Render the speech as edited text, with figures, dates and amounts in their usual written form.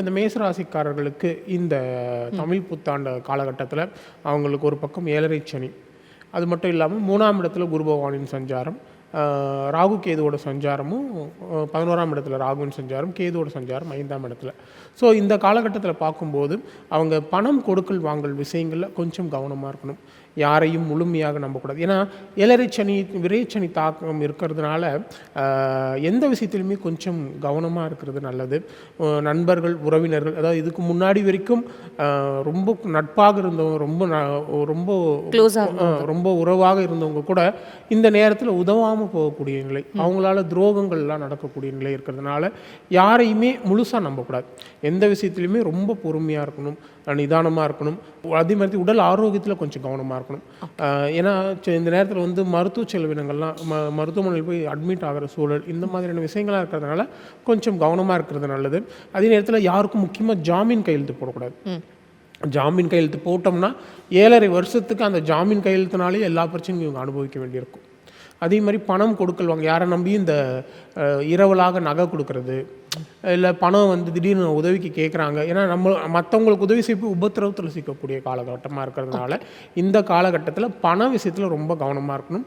இந்த மேசராசிக்காரர்களுக்கு இந்த தமிழ் புத்தாண்டு காலகட்டத்தில் அவங்களுக்கு ஒரு பக்கம் 7.5 சனி, அது மட்டும் இல்லாமல் 3ஆம் இடத்துல குரு பகவானின் சஞ்சாரம், ராகு கேதுவோட சஞ்சாரமும் 11ஆம் இடத்துல ராகுவின் சஞ்சாரம், கேதுவோட சஞ்சாரம் 5ஆம் இடத்துல. ஸோ இந்த காலகட்டத்தில் பார்க்கும்போது அவங்க பணம் கொடுக்கல் வாங்கல் விஷயங்களில் கொஞ்சம் கவனமாக இருக்கணும். யாரையும் முழுமையாக நம்பக்கூடாது. ஏன்னா 7.5 சனி விரைச்சனி தாக்கம் இருக்கிறதுனால எந்த விஷயத்துலையுமே கொஞ்சம் கவனமாக இருக்கிறது நல்லது. நண்பர்கள், உறவினர்கள், அதாவது இதுக்கு முன்னாடி வரைக்கும் ரொம்ப நட்பாக இருந்தவங்க, ரொம்ப ரொம்ப உறவாக இருந்தவங்க கூட இந்த நேரத்தில் உதவாமல் போகக்கூடிய நிலை, அவங்களால துரோகங்கள்லாம் நடக்கக்கூடிய நிலை இருக்கிறதுனால யாரையுமே முழுசாக நம்பக்கூடாது. எந்த விஷயத்துலையுமே ரொம்ப பொறுமையாக இருக்கணும், நிதானமாக இருக்கணும். அதே மாதிரி உடல் ஆரோக்கியத்தில் கொஞ்சம் கவனமாக இருக்கணும். ஏன்னா இந்த நேரத்தில் மருத்துவ செலவினங்கள்லாம் மருத்துவமனையில் போய் அட்மிட் ஆகிற சூழல், இந்த மாதிரியான விஷயங்களாக இருக்கிறதுனால கொஞ்சம் கவனமாக இருக்கிறது நல்லது. அதே நேரத்தில் யாருக்கும் முக்கியமாக ஜாமீன் கையெழுத்து போடக்கூடாது. ஜாமீன் கையெழுத்து போட்டோம்னா 7.5 வருஷத்துக்கு அந்த ஜாமீன் கையெழுத்தினாலே எல்லா பிரச்சனையும் இவங்க அனுபவிக்க வேண்டியிருக்கும். அதே மாதிரி பணம் கொடுக்கல் வாங்க, யாரை நம்பியும் இந்த இரவலாக நகை கொடுக்கறது, இல்லை பணம் திடீர்னு உதவிக்கு கேட்குறாங்க. ஏன்னா மற்றவங்களுக்கு உதவி செய்ய உபத்திரவத்தில் சிக்கக்கூடிய காலகட்டமாக இருக்கிறதுனால இந்த காலகட்டத்தில் பண விஷயத்தில் ரொம்ப கவனமாக இருக்கணும்.